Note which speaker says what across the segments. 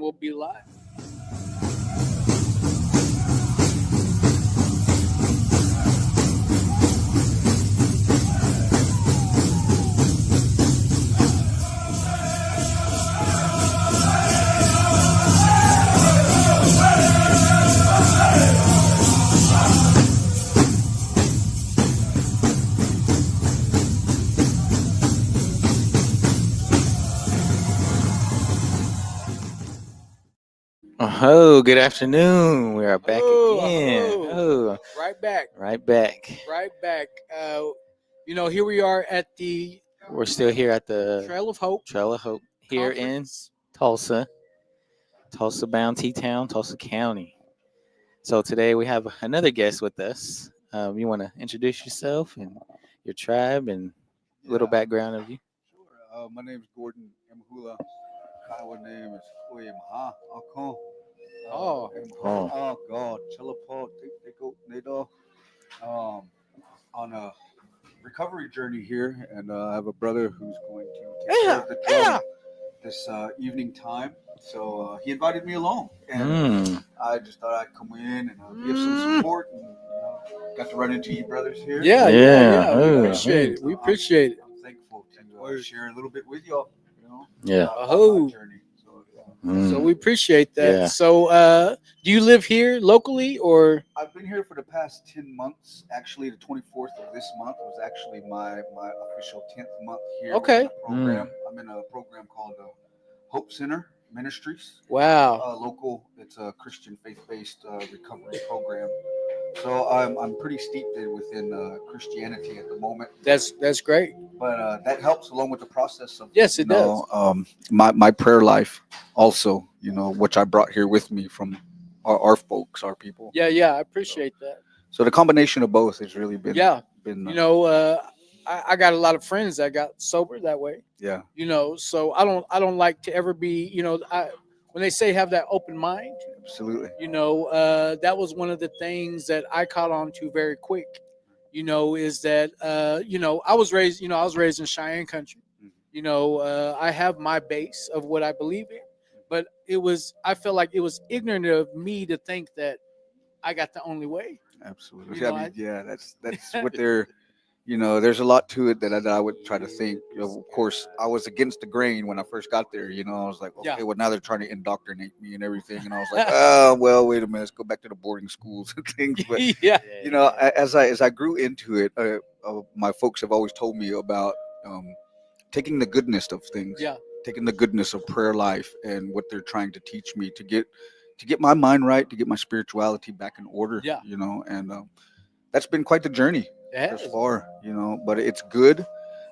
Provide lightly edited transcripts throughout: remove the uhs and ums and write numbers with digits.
Speaker 1: we'll be live.
Speaker 2: Oh, good afternoon. We are back again.
Speaker 1: Oh, right back,
Speaker 2: Right back.
Speaker 1: right back. Here we are at the
Speaker 2: We're still here at the
Speaker 1: Trail of Hope
Speaker 2: Trail of Hope here
Speaker 1: Conference.
Speaker 2: in Tulsa bound T-Town, Tulsa County. So today we have another guest with us. You want to introduce yourself and your tribe and a little background of you?
Speaker 3: Sure. My name is Gordon Emhoolah. Kiowa name is Emhoolah Gordon.
Speaker 1: Oh.
Speaker 3: Emhoolah God. Chalapo, they go, on a recovery journey here, and I have a brother who's going to take care of the drum this evening time. So he invited me along, and I just thought I'd come in and be of some support, and got to run into you brothers here.
Speaker 1: Yeah. We appreciate it. We appreciate it.
Speaker 3: I'm thankful to share a little bit with y'all.
Speaker 2: Yeah.
Speaker 3: My journey.
Speaker 1: So we appreciate that.
Speaker 2: Yeah.
Speaker 1: So, do you live here locally, or?
Speaker 3: I've been here for the past 10 months. Actually, the 24th of this month was actually my official 10th month here.
Speaker 1: Okay.
Speaker 3: In the program. I'm in a program called Hope Center Ministries.
Speaker 1: Wow.
Speaker 3: Local. It's a Christian faith-based recovery program. So I'm pretty steeped within Christianity at the moment.
Speaker 1: That's great.
Speaker 3: But that helps along with the process of
Speaker 1: Yes, it does.
Speaker 3: My prayer life also, which I brought here with me from our folks, our people.
Speaker 1: Yeah, I appreciate that.
Speaker 3: So the combination of both has really been
Speaker 1: I got a lot of friends that got sober that way.
Speaker 3: Yeah.
Speaker 1: So I don't like to ever be, when they say have that open mind,
Speaker 3: absolutely.
Speaker 1: That was one of the things that I caught on to very quick. Is that I was raised in Cheyenne country. I have my base of what I believe in, but I felt like it was ignorant of me to think that I got the only way.
Speaker 3: Absolutely. That's what they're. There's a lot to it that I would try to think. Of course, I was against the grain when I first got there. I was like, okay, well, now they're trying to indoctrinate me and everything. And I was like, oh, well, wait a minute, let's go back to the boarding schools and things. But, as I grew into it, my folks have always told me about taking the goodness of things, taking the goodness of prayer life and what they're trying to teach me to get my mind right, to get my spirituality back in order. And that's been quite the journey. Thus far, but it's good.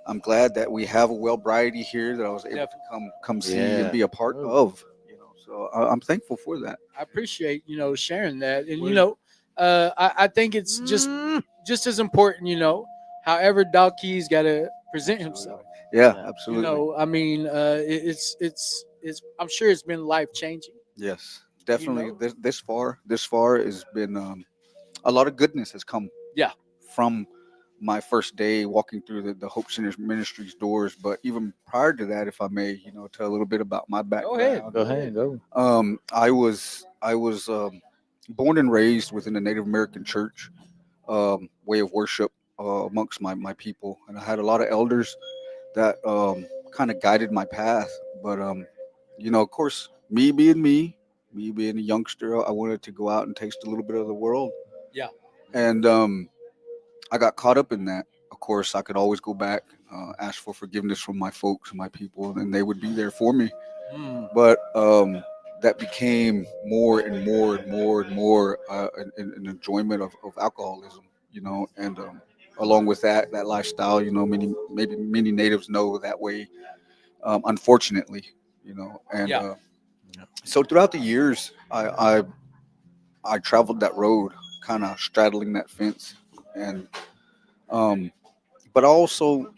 Speaker 3: I'm glad that we have a well variety here that I was able to come see and be a part of. So I'm thankful for that.
Speaker 1: I appreciate sharing that, and I think it's just as important. However, Doc Key's got to present himself.
Speaker 3: Yeah, absolutely.
Speaker 1: I mean, it's I'm sure it's been life changing.
Speaker 3: Yes, definitely. This far has been a lot of goodness has come.
Speaker 1: Yeah.
Speaker 3: From my first day walking through the Hope Center Ministries doors, but even prior to that, if I may, tell a little bit about my background.
Speaker 2: Go ahead.
Speaker 3: I was born and raised within the Native American church way of worship amongst my people, and I had a lot of elders that kind of guided my path. But of course, me being a youngster, I wanted to go out and taste a little bit of the world.
Speaker 1: Yeah.
Speaker 3: And I got caught up in that. Of course, I could always go back, ask for forgiveness from my folks and my people, and they would be there for me. But that became more and more an enjoyment of alcoholism, and along with that lifestyle, many natives know that way, unfortunately, and so throughout the years, I traveled that road, kind of straddling that fence. And but also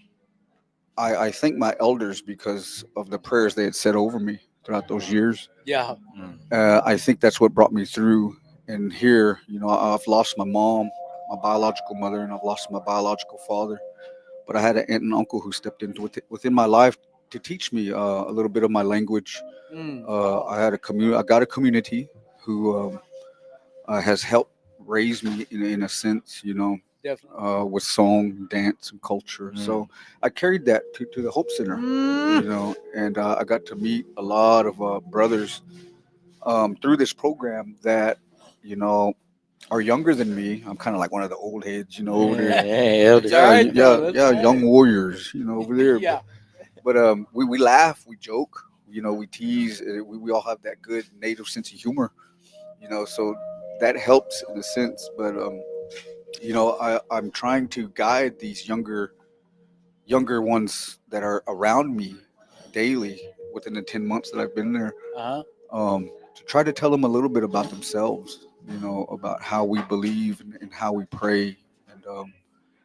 Speaker 3: I thank my elders because of the prayers they had said over me throughout those years. I think that's what brought me through. And here, I've lost my mom, my biological mother, and I've lost my biological father, but I had an aunt and uncle who stepped into within my life to teach me a little bit of my language.
Speaker 1: Mm.
Speaker 3: I got a community who has helped raise me in a sense,
Speaker 1: Definitely.
Speaker 3: with song, dance, and culture. So I carried that to the Hope Center, and I got to meet a lot of brothers through this program that, you know, are younger than me. I'm kind of like one of the old heads, over there.
Speaker 2: Hey, elder.
Speaker 1: That's all right, though. That's
Speaker 3: Yeah,
Speaker 1: all right.
Speaker 3: young warriors, over there.
Speaker 1: Yeah.
Speaker 3: But we laugh, we joke, we tease. We all have that good native sense of humor, so that helps in a sense. But I'm trying to guide these younger ones that are around me daily within the 10 months that I've been there, to try to tell them a little bit about themselves, about how we believe and how we pray, and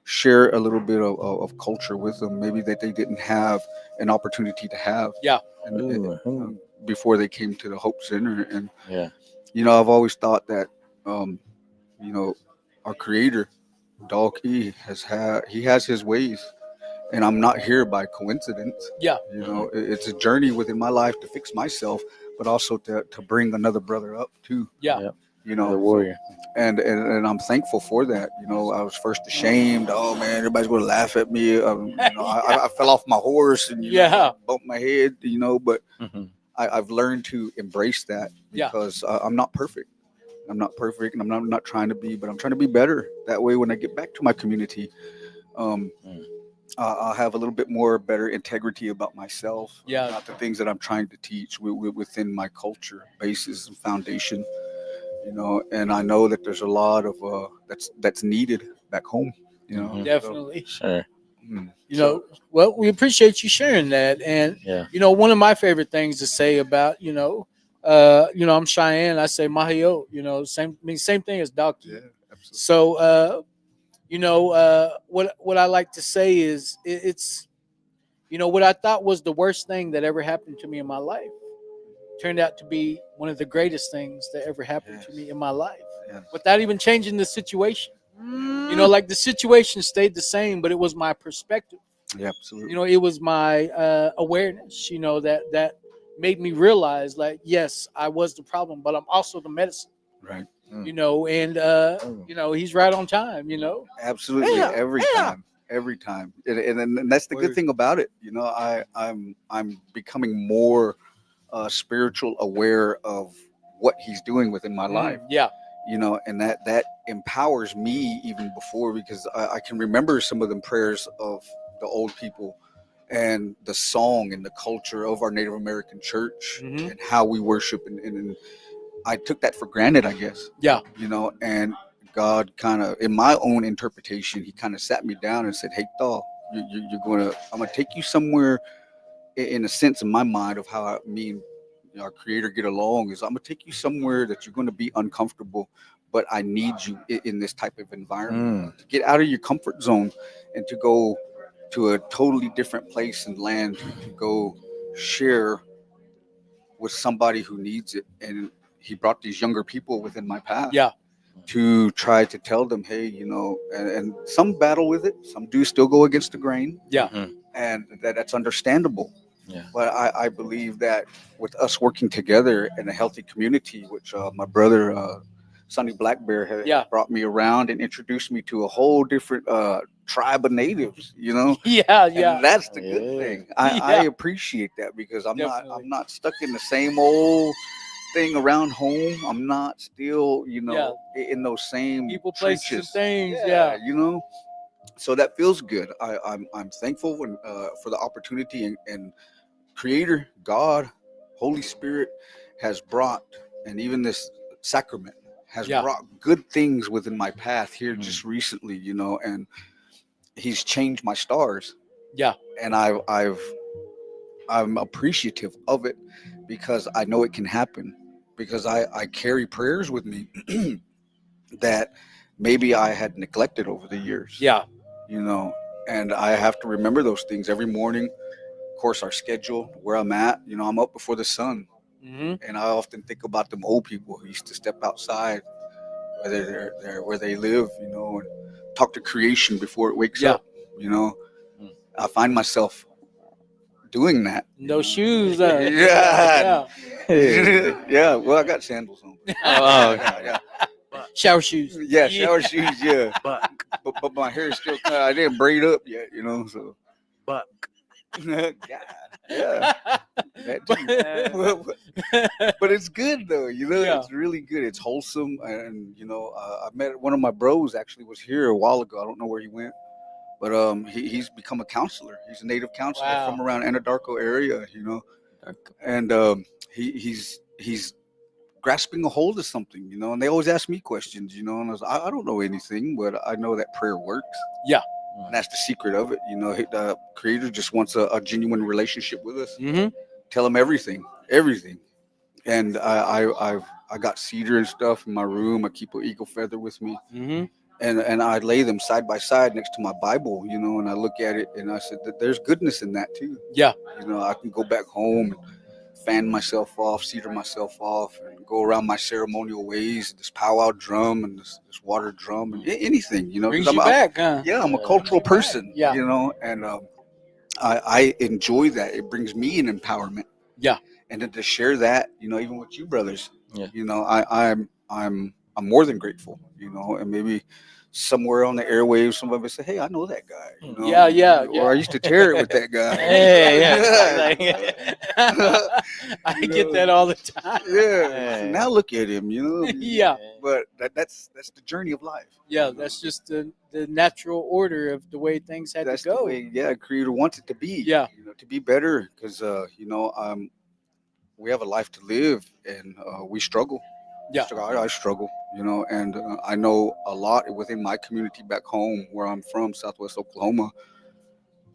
Speaker 3: share a little bit of culture with them, maybe that they didn't have an opportunity to have.
Speaker 1: Yeah.
Speaker 3: Before they came to the Hope Center. And,
Speaker 2: Yeah.
Speaker 3: I've always thought that, our Creator, Dog E, he has his ways, and I'm not here by coincidence.
Speaker 1: Yeah.
Speaker 3: It's a journey within my life to fix myself, but also to bring another brother up too.
Speaker 1: Yeah.
Speaker 2: Yep.
Speaker 3: You know,
Speaker 2: The warrior.
Speaker 3: and I'm thankful for that. I was first ashamed. Oh man, everybody's going to laugh at me. I fell off my horse and
Speaker 1: Yeah.
Speaker 3: bumped my head. But
Speaker 2: Mm-hmm.
Speaker 3: I've learned to embrace that,
Speaker 1: Yeah.
Speaker 3: because I'm not perfect. I'm not perfect, and I'm not trying to be, but I'm trying to be better. That way, when I get back to my community, I'll have a little bit more better integrity about myself,
Speaker 1: Yeah.
Speaker 3: about the things that I'm trying to teach within my culture, basis and foundation. And I know that there's a lot of that's needed back home.
Speaker 2: Mhm.
Speaker 1: Definitely.
Speaker 2: Sure.
Speaker 1: Well, we appreciate you sharing that. And
Speaker 2: Yeah.
Speaker 1: one of my favorite things to say about I'm Cheyenne. I say Mahio. Same thing as Daki.
Speaker 3: Yeah, absolutely.
Speaker 1: So what I like to say is it's what I thought was the worst thing that ever happened to me in my life turned out to be one of the greatest things that ever happened to me in my life, without even changing the situation. Like the situation stayed the same, but it was my perspective.
Speaker 3: Yeah, absolutely.
Speaker 1: It was my awareness. That made me realize, like, yes, I was the problem, but I'm also the medicine.
Speaker 3: Right.
Speaker 1: And he's right on time.
Speaker 3: Absolutely.
Speaker 1: Yeah,
Speaker 3: Every
Speaker 1: yeah.
Speaker 3: time. Every time. And that's the good
Speaker 1: Word.
Speaker 3: thing about it. I'm becoming more spiritual aware of what he's doing within my life.
Speaker 1: Yeah.
Speaker 3: And that empowers me even before, because I can remember some of the prayers of the old people, and the song and the culture of our Native American church,
Speaker 1: Mhm.
Speaker 3: and how we worship, and I took that for granted, I guess.
Speaker 1: Yeah.
Speaker 3: And God kind of, in my own interpretation, he kind of sat me down and said, "Hey, Thal, I'm gonna take you somewhere." In a sense, in my mind, of how our Creator get along, is I'm gonna take you somewhere that you're gonna be uncomfortable, but I need you in this type of environment to get out of your comfort zone, and to go to a totally different place and land, to go share with somebody who needs it. And he brought these younger people within my path.
Speaker 1: Yeah.
Speaker 3: To try to tell them, hey, and some battle with it, some do still go against the grain.
Speaker 1: Yeah.
Speaker 2: Mhm.
Speaker 3: And that's understandable.
Speaker 2: Yeah.
Speaker 3: But I believe that with us working together in a healthy community, which my brother Sonny Black Bear had brought me around and introduced me to a whole different tribe of natives,
Speaker 1: Yeah.
Speaker 3: and that's the good
Speaker 2: Yeah.
Speaker 3: thing. I
Speaker 1: Yeah.
Speaker 3: appreciate that, because
Speaker 1: Definitely.
Speaker 3: I'm not stuck in the same old thing around home. I'm not still, in those same
Speaker 1: People, places, and
Speaker 3: trenches.
Speaker 1: things. Yeah.
Speaker 3: So that feels good. I'm thankful for the opportunity, and Creator God, Holy Spirit has brought, and even this sacrament has brought good things within my path here just recently, and he's changed my stars.
Speaker 1: Yeah.
Speaker 3: And I'm appreciative of it, because I know it can happen, because I carry prayers with me that maybe I had neglected over the years.
Speaker 1: Yeah.
Speaker 3: And I have to remember those things every morning. Of course, our schedule, where I'm at, I'm up before the sun.
Speaker 1: Mm-hmm.
Speaker 3: And I often think about them old people who used to step outside, whether they're where they live, and talk to creation before it wakes up. I find myself doing that.
Speaker 1: No shoes.
Speaker 3: Yeah.
Speaker 1: Yeah.
Speaker 3: Yeah. Well, I got sandals on.
Speaker 2: Oh,
Speaker 3: Yeah.
Speaker 1: Shower shoes.
Speaker 3: Yeah. Shower shoes. Yeah.
Speaker 2: Buck.
Speaker 3: But my hair is still kind of, I didn't braid up yet, so.
Speaker 2: Buck.
Speaker 3: God, yeah. That too. But it's good though,
Speaker 1: Yeah.
Speaker 3: It's really good. It's wholesome, and I met one of my bros actually was here a while ago. I don't know where he went, but he's become a counselor. He's a native counselor
Speaker 1: Wow.
Speaker 3: from around Anadarko area, and he's grasping a hold of something, and they always ask me questions, and I don't know anything, but I know that prayer works.
Speaker 1: Yeah.
Speaker 3: And that's the secret of it, the Creator just wants a genuine relationship with us.
Speaker 1: Mm-hmm.
Speaker 3: Tell him everything. And I got cedar and stuff in my room. I keep an eagle feather with me,
Speaker 1: Mm-hmm.
Speaker 3: and I lay them side by side next to my Bible, and I look at it and I said that there's goodness in that too.
Speaker 1: Yeah.
Speaker 3: I can go back home and fan myself off, cedar myself off, and go around my ceremonial ways. This powwow drum and this water drum and anything,
Speaker 1: Brings
Speaker 3: 'cause
Speaker 1: you back, huh?
Speaker 3: yeah, I'm a cultural person,
Speaker 1: Yeah.
Speaker 3: and I enjoy that. It brings me an empowerment.
Speaker 1: Yeah.
Speaker 3: And then to share that, even with you brothers,
Speaker 2: Yeah.
Speaker 3: I'm more than grateful, and maybe somewhere on the airwaves, some of us say, "Hey, I know that guy."
Speaker 1: Yeah.
Speaker 3: Or I used to tear it with that guy.
Speaker 2: Yeah.
Speaker 1: I get that all the time.
Speaker 3: Yeah. Now look at him,
Speaker 1: Yeah.
Speaker 3: But that's the journey of life.
Speaker 1: Yeah, that's just the natural order of the way things had
Speaker 3: That's
Speaker 1: to go.
Speaker 3: the way, Creator wants it to be.
Speaker 1: Yeah.
Speaker 3: To be better, because we have a life to live, and we struggle.
Speaker 1: Yeah.
Speaker 3: I struggle, and I know a lot within my community back home where I'm from, Southwest Oklahoma.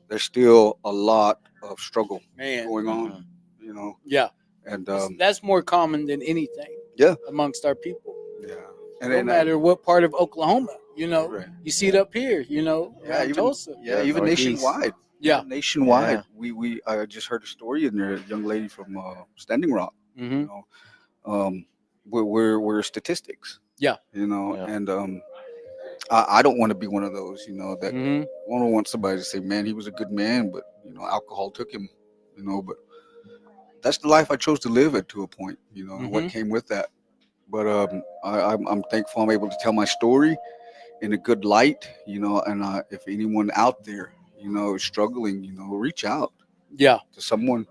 Speaker 3: There's still a lot of struggle
Speaker 1: Man.
Speaker 3: going on,
Speaker 1: Yeah.
Speaker 3: and
Speaker 1: That's more common than anything.
Speaker 3: Yeah.
Speaker 1: Amongst our people.
Speaker 3: yeah,
Speaker 1: No matter what part of Oklahoma,
Speaker 3: right.
Speaker 1: you see it up here, around
Speaker 3: even
Speaker 1: Tulsa.
Speaker 3: even
Speaker 2: Northeast.
Speaker 3: nationwide.
Speaker 1: Yeah.
Speaker 3: Even nationwide.
Speaker 2: Yeah.
Speaker 3: I just heard a story in there, a young lady from Standing Rock.
Speaker 1: Mm-hmm.
Speaker 3: We're statistics.
Speaker 1: Yeah.
Speaker 2: Yeah.
Speaker 3: And I don't want to be one of those, that
Speaker 1: Mm-hmm.
Speaker 3: I don't want somebody to say, man, he was a good man, but alcohol took him, but that's the life I chose to live to a point, and what came with that. But I'm thankful I'm able to tell my story in a good light, and if anyone out there, is struggling, reach out
Speaker 1: Yeah.
Speaker 3: to someone,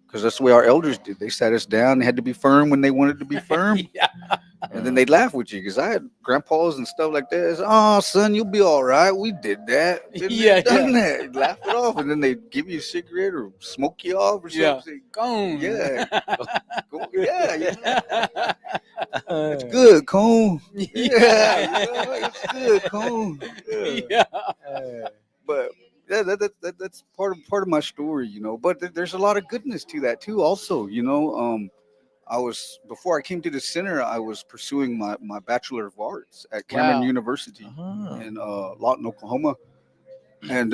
Speaker 3: because that's the way our elders did. They sat us down. They had to be firm when they wanted to be firm.
Speaker 1: Yeah.
Speaker 3: And then they'd laugh with you, because I had grandpas and stuff like that. It's, oh, son, you'll be all right. We did that.
Speaker 1: Yeah,
Speaker 3: Done that. You'd laugh it off, and then they'd give you a cigarette or smoke you off or
Speaker 1: Yeah.
Speaker 3: something.
Speaker 1: Gone.
Speaker 3: Yeah. It's good, Cone. Yeah, it's good, Cone.
Speaker 1: Yeah.
Speaker 3: But yeah, that's part of my story, But there's a lot of goodness to that too. Also, before I came to the center, I was pursuing my Bachelor of Arts at Cameron
Speaker 1: Wow.
Speaker 3: University
Speaker 2: Uh-huh.
Speaker 3: in Lawton, Oklahoma, and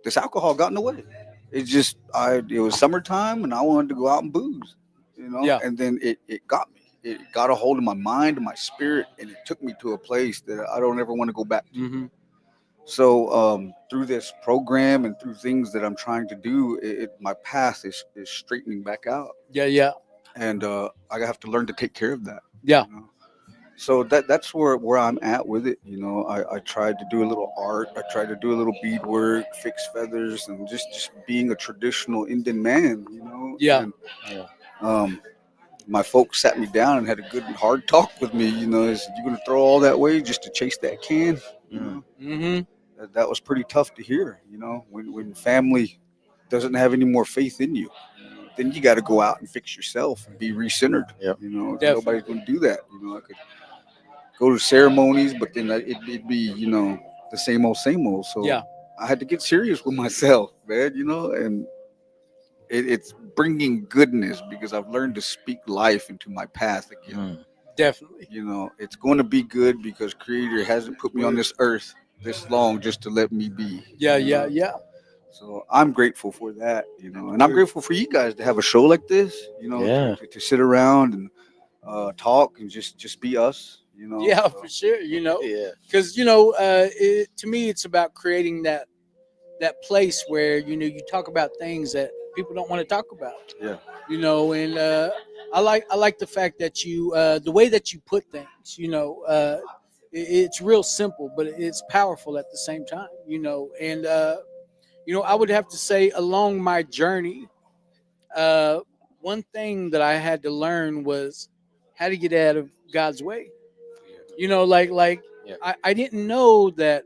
Speaker 3: this alcohol got in the way. It was summertime, and I wanted to go out and booze,
Speaker 1: Yeah.
Speaker 3: And then it got me. It got a hold of my mind and my spirit, and it took me to a place that I don't ever want to go back to.
Speaker 1: Mm-hmm.
Speaker 3: So through this program and through things that I'm trying to do, my path is straightening back out.
Speaker 1: Yeah.
Speaker 3: And I have to learn to take care of that.
Speaker 1: Yeah.
Speaker 3: So that's where I'm at with it. I tried to do a little art. I tried to do a little beadwork, fix feathers, and just being a traditional Indian man.
Speaker 1: Yeah.
Speaker 3: And, my folks sat me down and had a good and hard talk with me. They said, "You gonna throw all that away just to chase that can?"
Speaker 1: Mm-hmm.
Speaker 3: That was pretty tough to hear. When family doesn't have any more faith in you, then you got to go out and fix yourself and be recentered.
Speaker 2: Yep.
Speaker 1: Definitely.
Speaker 3: Nobody's going to do that. I could go to ceremonies, but then it'd be, the same old. So
Speaker 1: Yeah.
Speaker 3: I had to get serious with myself, man, and it's bringing goodness, because I've learned to speak life into my path again.
Speaker 1: Definitely.
Speaker 3: It's going to be good, because Creator hasn't put me on this earth this long just to let me be.
Speaker 1: Yeah.
Speaker 3: So I'm grateful for that, and I'm grateful for you guys to have a show like this,
Speaker 2: Yeah.
Speaker 3: to sit around and talk and just be us,
Speaker 1: Yeah,
Speaker 3: so.
Speaker 1: for sure.
Speaker 2: Yeah.
Speaker 1: Because to me, it's about creating that that place where you talk about things that people don't want to talk about.
Speaker 3: Yeah.
Speaker 1: And I like the fact that the way that you put things. It's real simple, but it's powerful at the same time. And I would have to say along my journey, uh, one thing that I had to learn was how to get out of God's way. Like
Speaker 2: Yeah.
Speaker 1: I didn't know that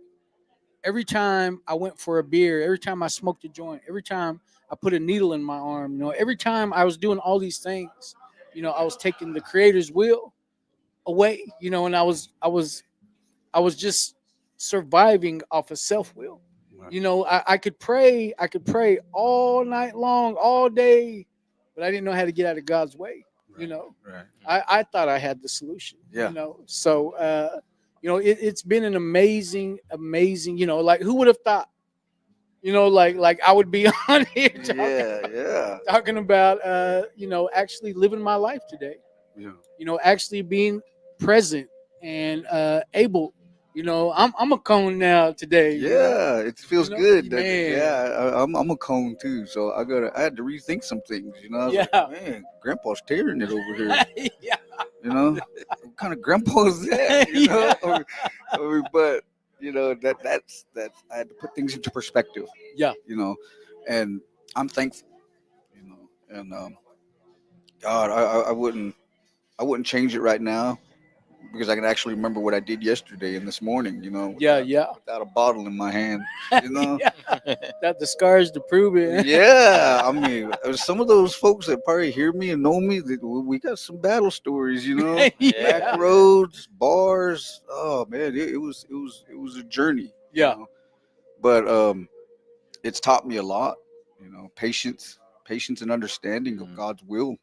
Speaker 1: every time I went for a beer, every time I smoked a joint, every time I put a needle in my arm, every time I was doing all these things, I was taking the Creator's will away, and I was just surviving off of self will.
Speaker 3: Right.
Speaker 1: I could pray all night long, all day, but I didn't know how to get out of God's way.
Speaker 3: Right. Right.
Speaker 1: I thought I had the solution.
Speaker 3: Yeah.
Speaker 1: So it's been an amazing. Like who would have thought? Like I would be on here
Speaker 3: Yeah.
Speaker 1: talking about actually living my life today.
Speaker 3: Yeah.
Speaker 1: Actually being present and able. I'm a cone now today.
Speaker 3: Yeah, it feels
Speaker 1: You know?
Speaker 3: good. doesn't it?
Speaker 1: Man.
Speaker 3: Yeah, I'm a cone too, so I had to rethink some things. I was like,
Speaker 1: Yeah.
Speaker 3: man, Grandpa's tearing it over here.
Speaker 1: Yeah.
Speaker 3: What kind of grandpa is that?
Speaker 1: Yeah.
Speaker 3: But that's I had to put things into perspective.
Speaker 1: Yeah.
Speaker 3: And I'm thankful. And God, I wouldn't change it right now because I can actually remember what I did yesterday and this morning.
Speaker 1: Yeah.
Speaker 3: Without a bottle in my hand.
Speaker 1: Yeah. Got the scars to prove it.
Speaker 3: Yeah, I mean, some of those folks that probably hear me and know me, that we got some battle stories,
Speaker 1: Yeah.
Speaker 3: back roads, bars. Oh man, it was a journey.
Speaker 1: Yeah.
Speaker 3: But it's taught me a lot. Patience and understanding of God's will.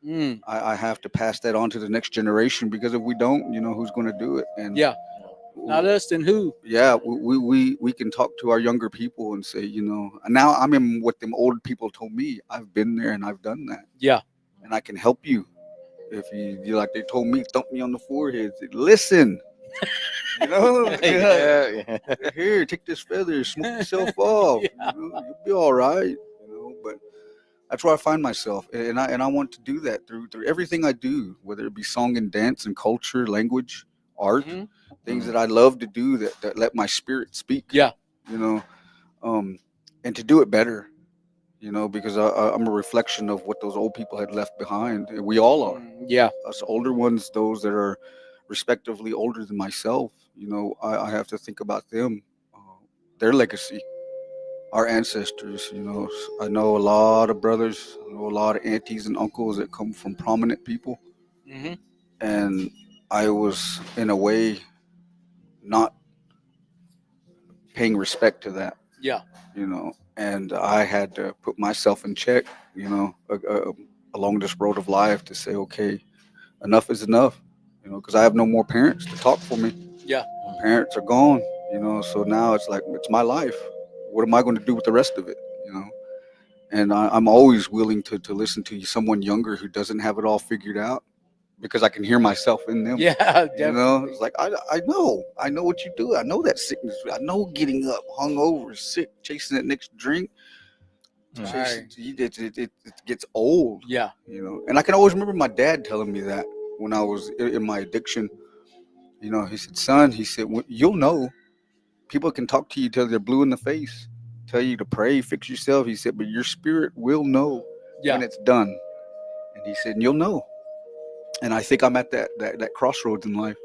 Speaker 1: Mm.
Speaker 3: I have to pass that on to the next generation because if we don't, who's going to do it? And
Speaker 1: Yeah. Not us, then who?
Speaker 3: yeah, we can talk to our younger people and say, now I'm in what them old people told me. I've been there and I've done that.
Speaker 1: Yeah.
Speaker 3: And I can help you. If you like they told me, thump me on the forehead, say, listen.
Speaker 2: Yeah.
Speaker 3: Here, take this feather, smoke yourself off.
Speaker 1: Yeah.
Speaker 3: You'll be all right. But that's where I find myself, and I want to do that through everything I do, whether it be song and dance and culture, language, art,
Speaker 1: Mhm.
Speaker 3: things that I love to do that let my spirit speak.
Speaker 1: Yeah.
Speaker 3: And to do it better, because I'm a reflection of what those old people had left behind. We all are.
Speaker 1: Yeah.
Speaker 3: Us older ones, those that are respectively older than myself. I have to think about them, their legacy, our ancestors. I know a lot of brothers, I know a lot of aunties and uncles that come from prominent people,
Speaker 1: Hmm.
Speaker 3: and I was in a way not paying respect to that.
Speaker 1: Yeah.
Speaker 3: And I had to put myself in check, along this road of life to say, okay, enough is enough, because I have no more parents to talk for me.
Speaker 1: Yeah.
Speaker 3: Parents are gone, so now it's like, it's my life. What am I going to do with the rest of it, And I'm always willing to listen to someone younger who doesn't have it all figured out, because I can hear myself in them.
Speaker 1: Yeah. Definitely.
Speaker 3: It's like I know what you do. I know that sickness. I know getting up, hungover, sick, chasing that next drink.
Speaker 1: Right.
Speaker 3: It gets old.
Speaker 1: Yeah.
Speaker 3: And I can always remember my dad telling me that when I was in my addiction. He said, "Son," he said, "you'll know. People can talk to you till they're blue in the face, tell you to pray, fix yourself." He said, "But your spirit will know
Speaker 1: Yeah.
Speaker 3: when it's done." And he said, "And you'll know." And I think I'm at that crossroads in life,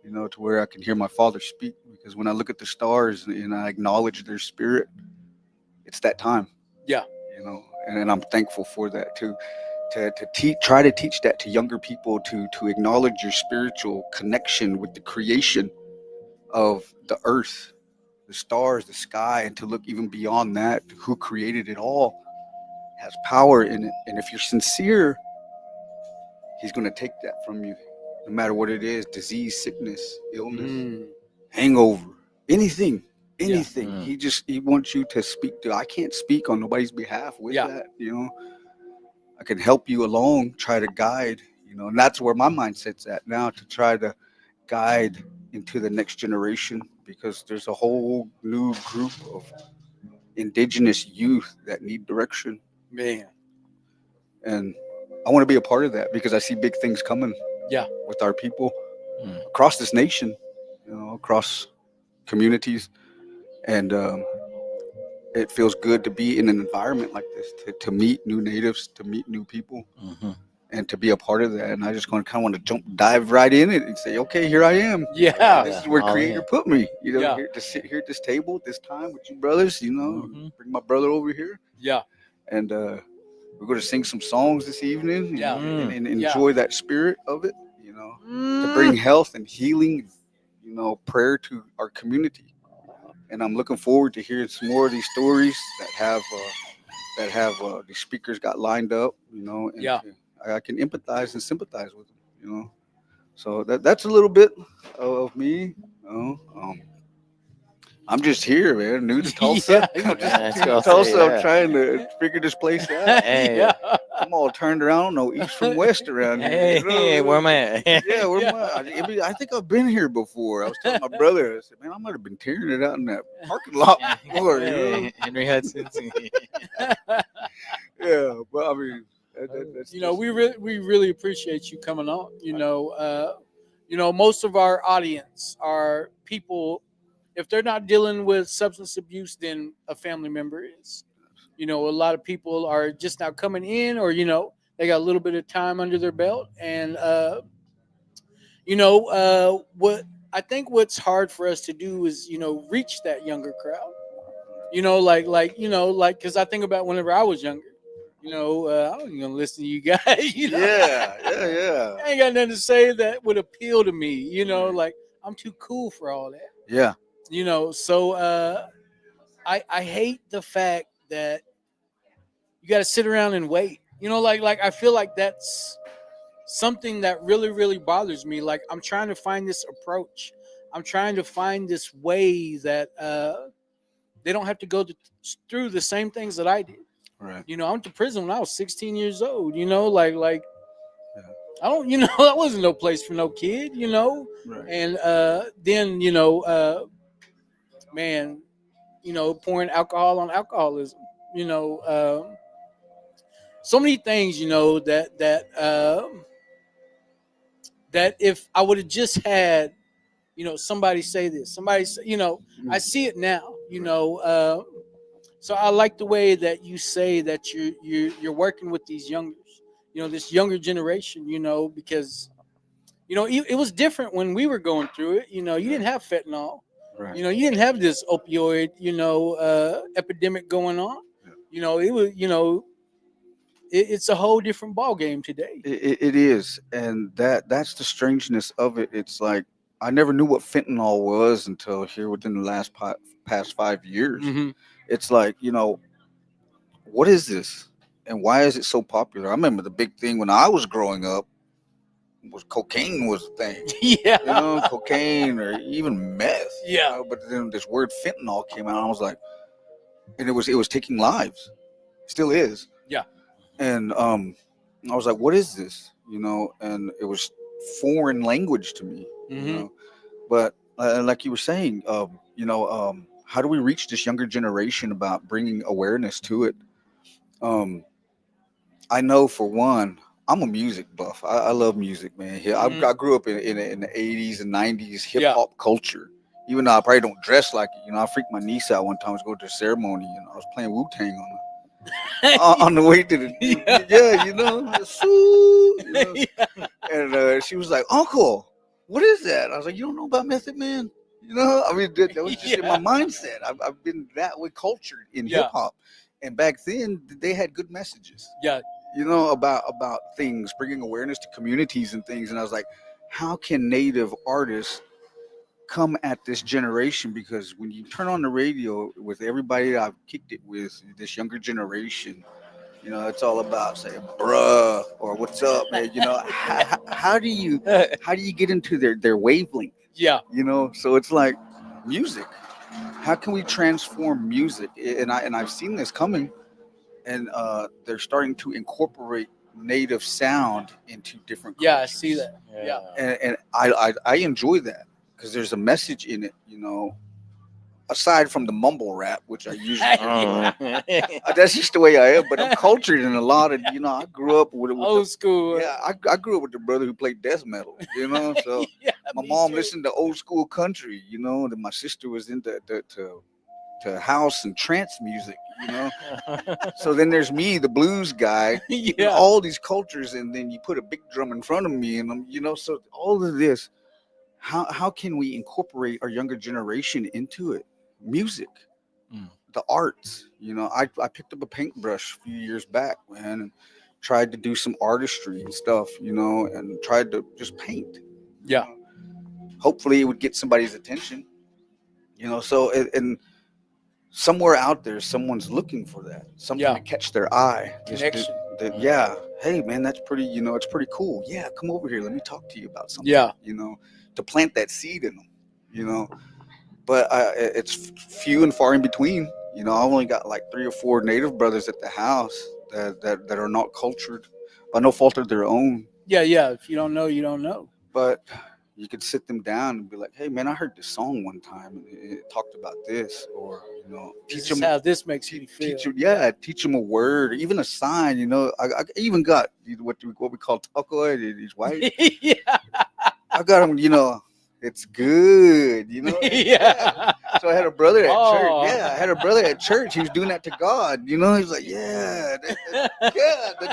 Speaker 3: to where I can hear my Father speak. Because when I look at the stars and I acknowledge their spirit, it's that time.
Speaker 1: Yeah.
Speaker 3: And I'm thankful for that too. To try to teach that to younger people, to acknowledge your spiritual connection with the creation of the earth, the stars, the sky, and to look even beyond that, to who created it all, has power in it. And if you're sincere, he's going to take that from you, no matter what it is: disease, sickness, illness, hangover, anything.
Speaker 2: Mm.
Speaker 3: He wants you to speak to. I can't speak on nobody's behalf with that. I can help you along, try to guide. And that's where my mindset's at now, to try to guide into the next generation, because there's a whole new group of indigenous youth that need direction.
Speaker 1: Man.
Speaker 3: And I want to be a part of that because I see big things coming.
Speaker 1: Yeah.
Speaker 3: With our people
Speaker 2: Mm.
Speaker 3: across this nation, across communities, and it feels good to be in an environment like this, to meet new natives, to meet new people,
Speaker 2: Mm-hmm.
Speaker 3: and to be a part of that. And I just kind of want to dive right in it and say, okay, here I am.
Speaker 1: Yeah.
Speaker 3: This is where
Speaker 2: all
Speaker 3: Creator
Speaker 2: in.
Speaker 3: put me.
Speaker 1: Yeah.
Speaker 3: Here to sit here at this table at this time with you brothers.
Speaker 2: Mhm.
Speaker 3: Bring my brother over here,
Speaker 1: Yeah.
Speaker 3: and we're going to sing some songs this evening,
Speaker 1: Yeah.
Speaker 3: and
Speaker 1: Yeah.
Speaker 3: enjoy that spirit of it. To
Speaker 1: Mm.
Speaker 3: bring health and healing, prayer to our community. And I'm looking forward to hearing some more of these stories that have the speakers got lined up, and
Speaker 1: Yeah.
Speaker 3: I can empathize and sympathize with them. So that's a little bit of me. I'm just here, man. New to Tulsa.
Speaker 1: Yeah.
Speaker 3: I'm just
Speaker 2: Yeah,
Speaker 3: new to
Speaker 2: I'll say
Speaker 3: Tulsa. I'm
Speaker 2: that.
Speaker 3: trying to figure this place out.
Speaker 2: Hey.
Speaker 1: Yeah.
Speaker 3: I'm all turned around. I don't know east from west around here.
Speaker 2: Hey, hey, where am I at?
Speaker 3: Yeah, where am
Speaker 1: Yeah.
Speaker 3: I think I've been here before. I was telling my brother, I said, man, I might have been tearing it out in that parking lot before.
Speaker 2: Hey, Henry Hudson.
Speaker 3: Yeah, but I mean, that's
Speaker 1: we really appreciate you coming on. Most of our audience are people. If they're not dealing with substance abuse, then a family member is. A lot of people are just now coming in, or they got a little bit of time under their belt, and what I think what's hard for us to do is reach that younger crowd. Because I think about whenever I was younger. I wasn't gonna listen to you guys.
Speaker 3: yeah.
Speaker 1: I ain't got nothing to say that would appeal to me. Like I'm too cool for all that.
Speaker 3: Yeah.
Speaker 1: So I hate the fact that you got to sit around and wait. Like I feel like that's something that really really bothers me. Like I'm trying to find this approach. I'm trying to find this way that they don't have to go through the same things that I did.
Speaker 3: Right.
Speaker 1: I went to prison when I was 16 years old. Like
Speaker 3: Yeah.
Speaker 1: I don't. That wasn't no place for no kid.
Speaker 3: Right.
Speaker 1: And then man, pouring alcohol on alcoholism. So many things. That if I would have just had, somebody say this, somebody say, I see it now. So I like the way that you say that you're working with these youngers, this younger generation, because it was different when we were going through it. You didn't have fentanyl.
Speaker 3: Right.
Speaker 1: You didn't have this opioid, epidemic going on. It was, it's a whole different ball game today.
Speaker 3: It is, and that's the strangeness of it. It's like I never knew what fentanyl was until here within the past 5 years.
Speaker 1: Mm-hmm.
Speaker 3: It's like what is this, and why is it so popular? I remember the big thing when I was growing up was cocaine was a thing.
Speaker 1: Yeah.
Speaker 3: Cocaine or even meth.
Speaker 1: Yeah.
Speaker 3: But then this word fentanyl came out, and I was like, and it was taking lives, still is.
Speaker 1: Yeah.
Speaker 3: And I was like, what is this? And it was foreign language to me.
Speaker 1: Mm-hmm.
Speaker 3: But like you were saying, how do we reach this younger generation about bringing awareness to it? I know for one, I'm a music buff. I love music, man. Yeah,
Speaker 1: Mhm.
Speaker 3: I grew up in the 80s and 90s hip hop culture. Even though I probably don't dress like it, I freaked my niece out one time. I was going to a ceremony, and I was playing Wu Tang on the way to the and she was like, "Uncle, what is that?" I was like, "You don't know about Method Man?" I mean, that was just in my mindset. I've been that way cultured in hip hop, and back then they had good messages.
Speaker 1: Yeah.
Speaker 3: About things, bringing awareness to communities and things. And I was like, how can Native artists come at this generation? Because when you turn on the radio with everybody that I've kicked it with, this younger generation, it's all about saying bruh or what's up, man. How do you get into their wavelength?
Speaker 1: Yeah.
Speaker 3: So it's like music. How can we transform music? And I've seen this coming, and they're starting to incorporate Native sound into different cultures.
Speaker 1: Yeah, I see that. Yeah.
Speaker 3: And I enjoy that because there's a message in it, aside from the mumble rap, which I usually
Speaker 2: Oh.
Speaker 3: that's just the way I am. But I'm cultured in a lot of, I grew up with
Speaker 1: Old school.
Speaker 3: yeah, I grew up with the brother who played death metal, So
Speaker 1: Yeah,
Speaker 3: my
Speaker 1: me
Speaker 3: mom
Speaker 1: too.
Speaker 3: listened to old school country, and my sister was into to house and trance music, So then there's me, the blues guy, getting
Speaker 1: Yeah.
Speaker 3: all these cultures, and then you put a big drum in front of me, and so all of this. How can we incorporate our younger generation into it? Music,
Speaker 2: Mm.
Speaker 3: the arts. I picked up a paintbrush a few years back, man, and tried to do some artistry and stuff, and tried to just paint.
Speaker 1: Yeah.
Speaker 3: Hopefully, it would get somebody's attention, So and somewhere out there, someone's looking for that, something
Speaker 1: Yeah.
Speaker 3: to catch their eye.
Speaker 1: Connection.
Speaker 3: Yeah, hey man, that's pretty. It's pretty cool. Yeah, come over here. Let me talk to you about something.
Speaker 1: Yeah.
Speaker 3: To plant that seed in them. But it's few and far in between. I've only got like 3 or 4 native brothers at the house that are not cultured by no fault of their own.
Speaker 1: Yeah. Yeah. If you don't know, you don't know.
Speaker 3: But you could sit them down and be like, hey man, I heard this song one time and it talked about this, or
Speaker 1: This
Speaker 3: teach
Speaker 1: is
Speaker 3: them
Speaker 1: how this makes you feel.
Speaker 3: teach them a word, even a sign. I even got what we call taco. He's white.
Speaker 1: Yeah.
Speaker 3: I got him. It's good.
Speaker 1: Yeah.
Speaker 3: So I had a brother at
Speaker 1: Oh.
Speaker 3: church. Yeah, I had a brother at church. He was doing that to God. He's like, yeah,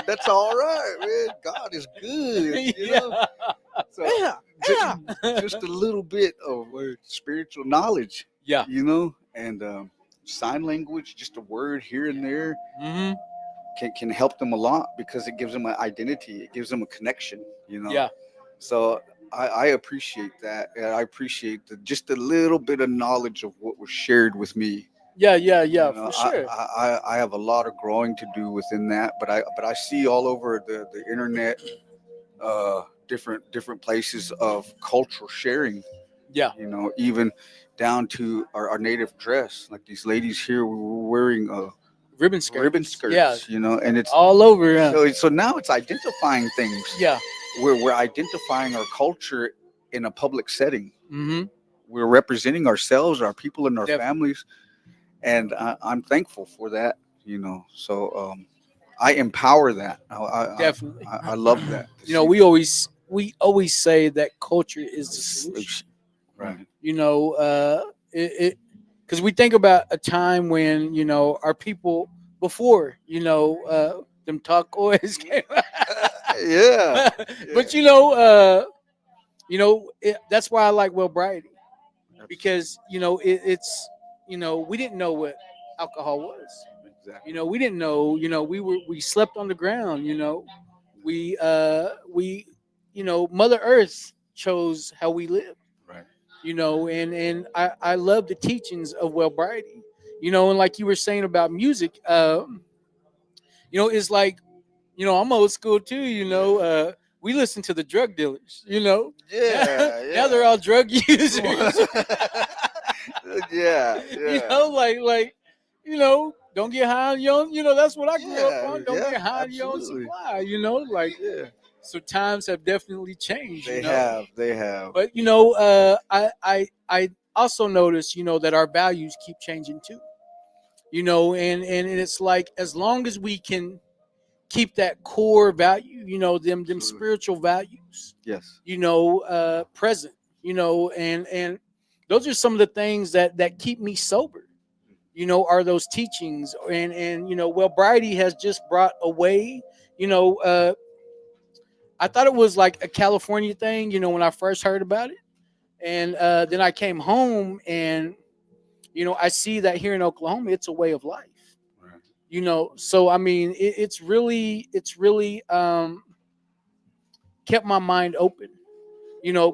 Speaker 3: that's all right, man. God is good.
Speaker 1: Yeah.
Speaker 3: So just a little bit of spiritual knowledge.
Speaker 1: Yeah.
Speaker 3: And sign language, just a word here and there,
Speaker 1: Mm-hmm.
Speaker 3: can help them a lot because it gives them an identity. It gives them a connection.
Speaker 1: Yeah.
Speaker 3: So I appreciate that, and I appreciate just a little bit of knowledge of what was shared with me.
Speaker 1: Yeah. Yeah. Yeah. For sure.
Speaker 3: I have a lot of growing to do within that, but I see all over the internet, different places of cultural sharing.
Speaker 1: Yeah.
Speaker 3: Even down to our native dress, like these ladies here were wearing
Speaker 1: Ribbon skirts. Yeah.
Speaker 3: And it's
Speaker 1: All over. Yeah.
Speaker 3: so now it's identifying things.
Speaker 1: Yeah.
Speaker 3: We're identifying our culture in a public setting.
Speaker 1: Mm-hmm.
Speaker 3: We're representing ourselves, our people, and our
Speaker 1: Definitely.
Speaker 3: families, and I'm thankful for that. So I empower that.
Speaker 1: Definitely.
Speaker 3: I love that.
Speaker 1: We always say that culture is the solution.
Speaker 3: Right.
Speaker 1: Because we think about a time when our people before them tacos came out.
Speaker 3: Yeah.
Speaker 1: But that's why I like Wellbriety, because it's we didn't know what alcohol was.
Speaker 3: Exactly.
Speaker 1: We didn't know. We slept on the ground. We Mother Earth chose how we live.
Speaker 3: Right.
Speaker 1: And I love the teachings of Wellbriety. And like you were saying about music, it's like, I'm old school too. We listen to the drug dealers.
Speaker 3: Yeah.
Speaker 1: Now they're all drug users.
Speaker 3: Yeah.
Speaker 1: Don't get high on your own. That's what I grew up on. Don't
Speaker 3: Yeah,
Speaker 1: get high on your own
Speaker 3: absolutely.
Speaker 1: supply.
Speaker 3: Yeah.
Speaker 1: So times have definitely changed.
Speaker 3: They have.
Speaker 1: But I also notice that our values keep changing too. And it's like, as long as we can keep that core value, them
Speaker 3: Absolutely.
Speaker 1: spiritual values,
Speaker 3: Yes.
Speaker 1: present, and those are some of the things that keep me sober. Are those teachings, and Wellbriety has just brought away. I thought it was like a California thing, when I first heard about it, and then I came home and I see that here in Oklahoma, it's a way of life.
Speaker 3: Right.
Speaker 1: So I mean, it's really kept my mind open.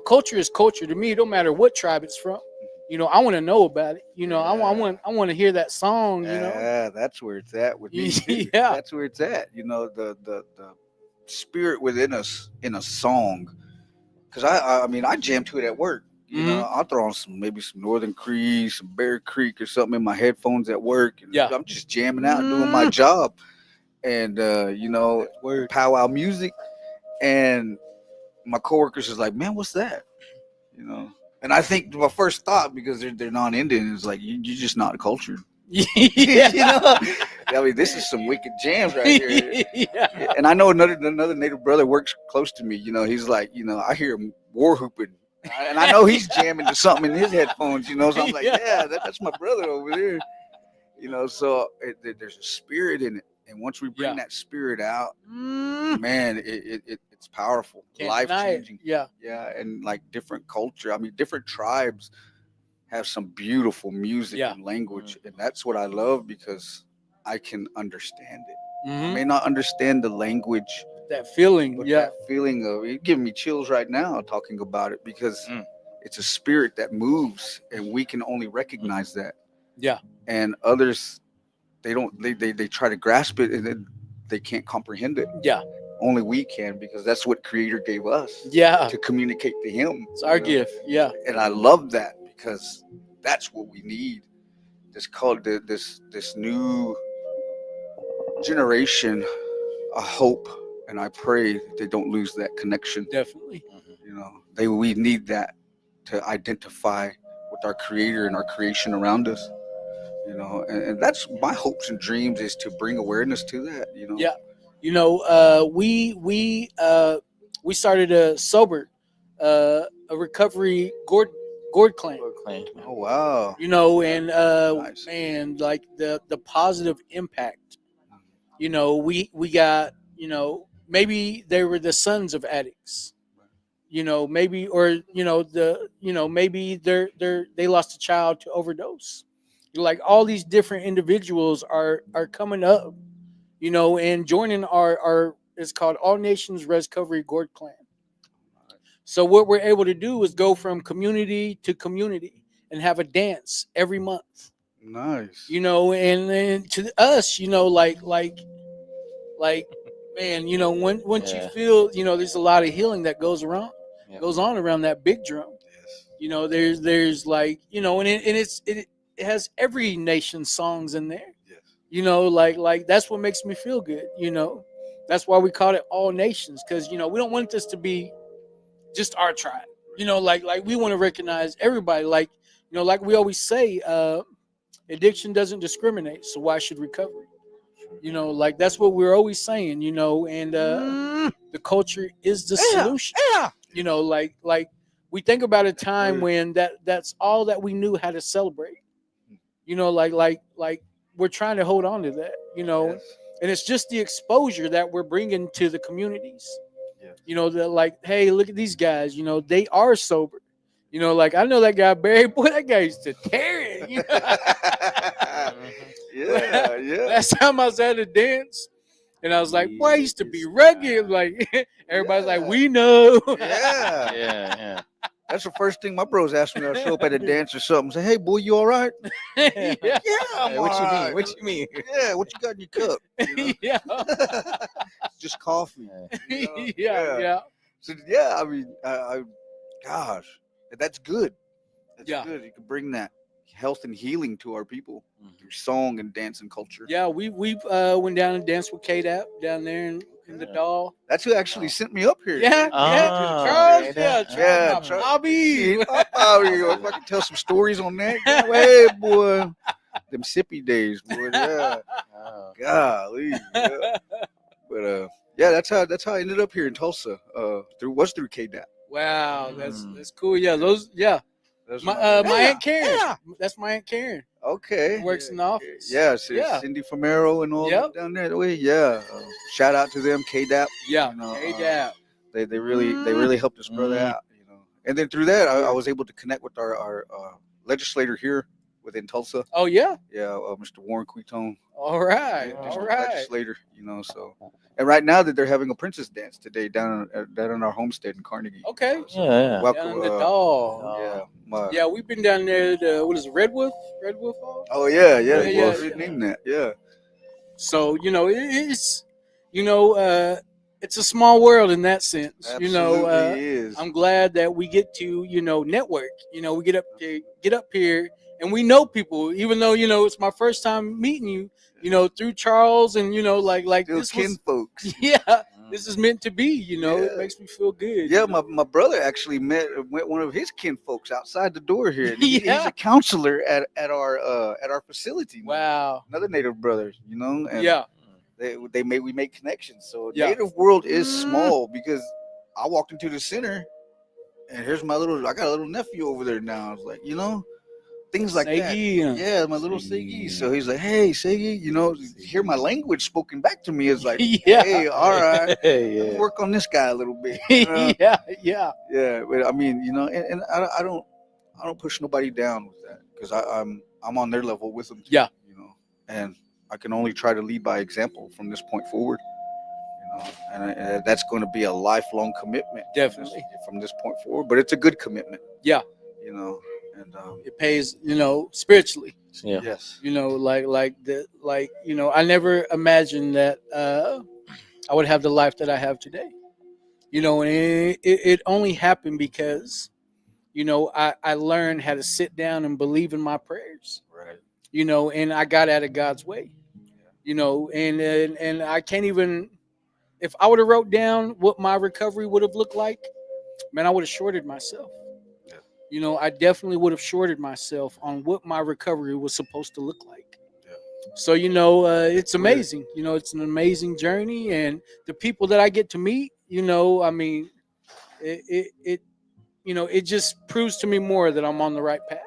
Speaker 1: Culture is culture to me. It don't matter what tribe it's from. I want to know about it. I want to hear that song.
Speaker 3: Yeah, that's where it's at with me. Too.
Speaker 1: Yeah.
Speaker 3: That's where it's at. The spirit within us in a song. Because I mean, I jam to it at work. I'll throw on maybe some Northern Cree, some Bear Creek or something in my headphones at work. And
Speaker 1: Yeah.
Speaker 3: I'm just jamming out, doing my job. And, powwow music. And my coworkers is like, man, what's that? And I think my first thought, because they're non-Indian, is like you're just not cultured.
Speaker 1: Yeah.
Speaker 3: You know, I mean, this is some wicked jams right here.
Speaker 1: Yeah.
Speaker 3: And I know another native brother works close to me. You know, he's like, you know, I hear him war hooping, and I know he's jamming to something in his headphones. You know, so I'm like, yeah, that's my brother over there. You know, so there's a spirit in it, and once we bring that spirit out, man, it's powerful, life changing.
Speaker 1: Yeah.
Speaker 3: Yeah, and like different culture. I mean, different tribes have some beautiful music and language, and that's what I love because I can understand it. I may not understand the language,
Speaker 1: that feeling,
Speaker 3: but that feeling of it giving me chills right now talking about it because it's a spirit that moves, and we can only recognize that.
Speaker 1: Yeah.
Speaker 3: And others, they don't. They try to grasp it, and then they can't comprehend it.
Speaker 1: Yeah.
Speaker 3: Only we can, because that's what Creator gave us.
Speaker 1: Yeah.
Speaker 3: To communicate to Him.
Speaker 1: It's our gift. Yeah.
Speaker 3: And I love that because that's what we need. This new generation. I hope and I pray that they don't lose that connection.
Speaker 1: Definitely.
Speaker 3: You know, we need that to identify with our Creator and our creation around us. You know, and that's my hopes and dreams, is to bring awareness to that. You know.
Speaker 1: Yeah. You know, we started a sober, a recovery gourd clan.
Speaker 3: Oh wow!
Speaker 1: You know, and
Speaker 3: Nice.
Speaker 1: man, like the positive impact. You know, we got, you know, maybe they were the sons of addicts. You know, maybe, or maybe they lost a child to overdose. Like all these different individuals are coming up, you know, and joining our it's called All Nations Recovery Gourd Clan. So what we're able to do is go from community to community and have a dance every month.
Speaker 3: Nice.
Speaker 1: You know, and to us, you know, like man, you know, once you feel, you know, there's a lot of healing that goes on around that big drum.
Speaker 3: Yes.
Speaker 1: You know, there's like, you know, and it has every nation's songs in there.
Speaker 3: Yes.
Speaker 1: You know, like that's what makes me feel good. You know, that's why we call it All Nations, because, you know, we don't want this to be just our tribe. You know, like we want to recognize everybody. Like, you know, like we always say, addiction doesn't discriminate, so why should recovery? You know, like that's what we're always saying. You know, and the culture is the solution.
Speaker 3: Yeah.
Speaker 1: You know, like we think about a time when that's all that we knew how to celebrate. You know, like we're trying to hold on to that. You know,
Speaker 3: Yes.
Speaker 1: and it's just the exposure that we're bringing to the communities.
Speaker 3: Yes.
Speaker 1: You know, they're like, hey, look at these guys. You know, they are sober. You know, like I know that guy Barry. Boy, that guy used to tear it. You know?
Speaker 3: Yeah.
Speaker 1: Last time I was at a dance, and I was like, boy, I used to be rugged. Like everybody's like, we know.
Speaker 3: Yeah.
Speaker 2: Yeah.
Speaker 3: That's the first thing my bros ask me when I show up at a dance or something. Say, hey, boy, you all right?
Speaker 1: Yeah.
Speaker 3: I'm
Speaker 2: Hey,
Speaker 3: all
Speaker 2: what you
Speaker 3: right.
Speaker 2: mean? What you mean?
Speaker 3: Yeah, what you got in your cup? You know?
Speaker 1: Yeah.
Speaker 3: Just coffee. You know?
Speaker 1: Yeah.
Speaker 3: So yeah, I mean, gosh, that's good. That's
Speaker 1: Yeah.
Speaker 3: good. You can bring that health and healing to our people through song and dance and culture.
Speaker 1: Yeah, we went down and danced with K-Dap down there in the Doll.
Speaker 3: That's who actually sent me up here.
Speaker 1: Yeah,
Speaker 2: Oh,
Speaker 1: Charles.
Speaker 2: okay,
Speaker 1: Yeah,
Speaker 2: that-
Speaker 1: Charles.
Speaker 3: Charles.
Speaker 1: Bobby.
Speaker 3: If I can tell some stories on that, hey boy, them sippy days, boy. Yeah,
Speaker 2: Oh.
Speaker 3: golly. Yeah. But yeah, that's how I ended up here in Tulsa. Through KDAP.
Speaker 1: Wow, that's cool. Yeah, those. Yeah,
Speaker 3: That's
Speaker 1: my
Speaker 3: yeah,
Speaker 1: Aunt Karen.
Speaker 3: yeah.
Speaker 1: That's my Aunt Karen.
Speaker 3: Okay.
Speaker 1: Works in the office.
Speaker 3: Yeah,
Speaker 1: Yeah.
Speaker 3: Cindy Famero and all
Speaker 1: Yep.
Speaker 3: down there. Yeah. Shout out to them, KDAP.
Speaker 1: Yeah,
Speaker 3: You know,
Speaker 1: K-Dap.
Speaker 3: They really helped us brother out. You know, and then through that, I was able to connect with our legislator here within Tulsa.
Speaker 1: Oh yeah.
Speaker 3: Yeah, Mr. Warren Quitone.
Speaker 1: All right. All
Speaker 3: District
Speaker 1: right.
Speaker 3: legislator. You know, so. And right now that they're having a princess dance today down in our homestead in Carnegie.
Speaker 1: Okay.
Speaker 2: Yeah.
Speaker 3: Welcome.
Speaker 1: Down in the Doll.
Speaker 3: Yeah.
Speaker 1: Yeah, we've been down there. What is it, Redwood Falls?
Speaker 3: Oh yeah.
Speaker 1: Yeah,
Speaker 3: Well, name that. Yeah.
Speaker 1: So it's it's a small world in that sense.
Speaker 3: Absolutely is.
Speaker 1: I'm glad that we get to network. We get up here and we know people, even though it's my first time meeting you. Through Charles and like
Speaker 3: Still
Speaker 1: this was,
Speaker 3: folks.
Speaker 1: yeah. this is meant to be. You know, it makes me feel good.
Speaker 3: Yeah,
Speaker 1: you know?
Speaker 3: my brother actually met one of his kin folks outside the door here. He's
Speaker 1: Yeah.
Speaker 3: a counselor at our facility.
Speaker 1: Wow.
Speaker 3: Another Native brother, you know. And
Speaker 1: Yeah.
Speaker 3: we make connections. So
Speaker 1: Yeah.
Speaker 3: Native world is small because I walked into the center, and here's I got a little nephew over there now. I was like, you know, things like that.
Speaker 1: Segi.
Speaker 3: Yeah, my little Segi. So he's like, hey, Segi, you know, hear my language spoken back to me is like,
Speaker 1: Yeah.
Speaker 3: hey, all right, let me
Speaker 2: Yeah.
Speaker 3: work on this guy a little bit. You know?
Speaker 1: Yeah.
Speaker 3: But I mean, you know, and I don't push nobody down with that because I'm on their level with them.
Speaker 1: Yeah.
Speaker 3: You know, and I can only try to lead by example from this point forward. You know, and that's going to be a lifelong commitment.
Speaker 1: Definitely.
Speaker 3: From this point forward, but it's a good commitment.
Speaker 1: Yeah.
Speaker 3: You know, and
Speaker 1: It pays, you know, spiritually.
Speaker 2: Yeah.
Speaker 3: yes.
Speaker 1: You know, you know, I never imagined that I would have the life that I have today. You know, and it only happened because, you know, I learned how to sit down and believe in my prayers.
Speaker 3: Right.
Speaker 1: You know, and I got out of God's way. You know, and I can't even, if I would have wrote down what my recovery would have looked like, man, I would have shorted myself.
Speaker 3: Yeah.
Speaker 1: You know, I definitely would have shorted myself on what my recovery was supposed to look like.
Speaker 3: Yeah.
Speaker 1: So, you know, it's amazing. You know, it's an amazing journey, and the people that I get to meet, you know, I mean, it you know, it just proves to me more that I'm on the right path.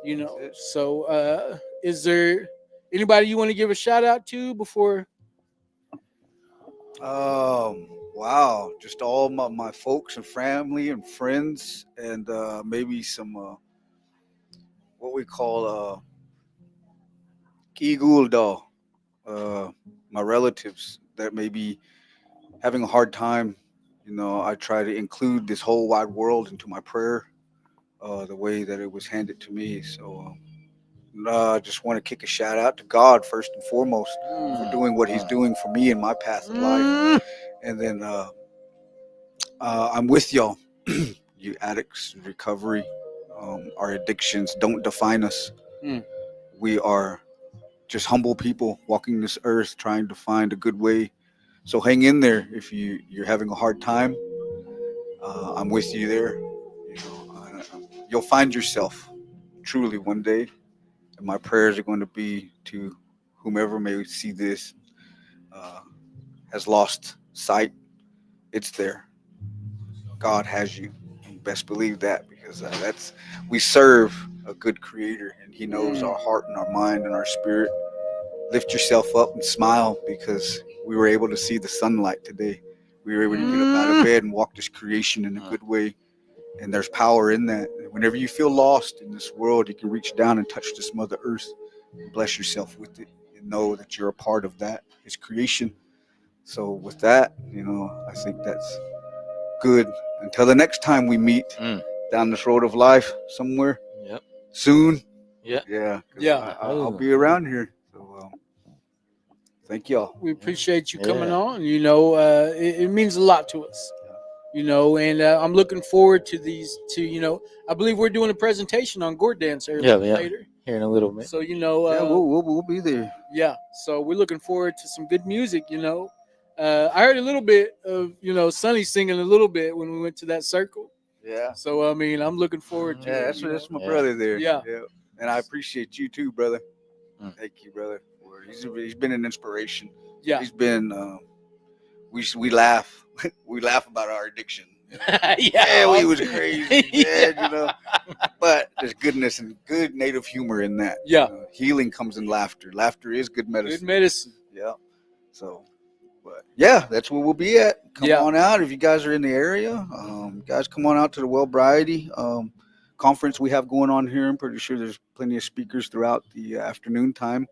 Speaker 1: You know, so is there anybody you want to give a shout out to before?
Speaker 3: Wow, just all my folks and family and friends, and maybe some what we call Kiguldo, my relatives that may be having a hard time. You know, I try to include this whole wide world into my prayer, the way that it was handed to me. So I just want to kick a shout out to God first and foremost for doing what He's doing for me in my path of life. And then I'm with y'all, you addicts in recovery. Our addictions don't define us. We are just humble people walking this earth trying to find a good way. So hang in there if you're having a hard time. I'm with you there. You know, you'll find yourself truly one day. And my prayers are going to be to whomever may see this has lost sight. It's there. God has you. You best believe that, because we serve a good creator, and He knows our heart and our mind and our spirit. Lift yourself up and smile, because we were able to see the sunlight today. We were able to get up out of bed and walk this creation in a good way. And there's power in that. Whenever you feel lost in this world, you can reach down and touch this Mother Earth and bless yourself with it and know that you're a part of that, His creation. So with that, you know, I think that's good. Until the next time we meet down this road of life somewhere soon. Yeah. I'll be around here. So thank y'all.
Speaker 1: We appreciate you coming on. You know, it means a lot to us. You know, and I'm looking forward to you know, I believe we're doing a presentation on gourd dance later.
Speaker 2: Here in a little bit.
Speaker 1: So, you know,
Speaker 3: we'll be there.
Speaker 1: Yeah. So we're looking forward to some good music, you know. I heard a little bit of, you know, Sonny singing a little bit when we went to that circle.
Speaker 3: Yeah.
Speaker 1: So, I mean, I'm looking forward to it.
Speaker 3: That's my brother there.
Speaker 1: Yeah.
Speaker 3: And I appreciate you too, brother. Thank you, brother. He's been an inspiration.
Speaker 1: Yeah.
Speaker 3: He's been, we laugh. We laugh about our addiction. We was crazy, man, you know. But there's goodness and good native humor in that.
Speaker 1: Yeah.
Speaker 3: You know, healing comes in laughter. Laughter is good medicine.
Speaker 1: Good medicine.
Speaker 3: Yeah. So, but yeah, that's where we'll be at. Come on out if you guys are in the area. Guys, come on out to the Wellbriety conference we have going on here. I'm pretty sure there's plenty of speakers throughout the afternoon time.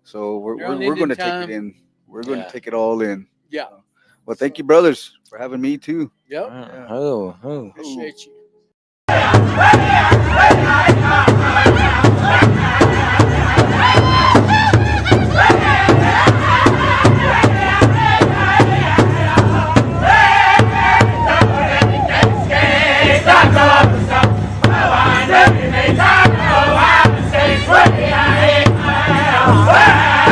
Speaker 3: So we're going to take it in. We're going to take it all in.
Speaker 1: Yeah.
Speaker 3: Well, thank you, brothers, for having me too.
Speaker 1: Yep. Appreciate you.
Speaker 4: Hey!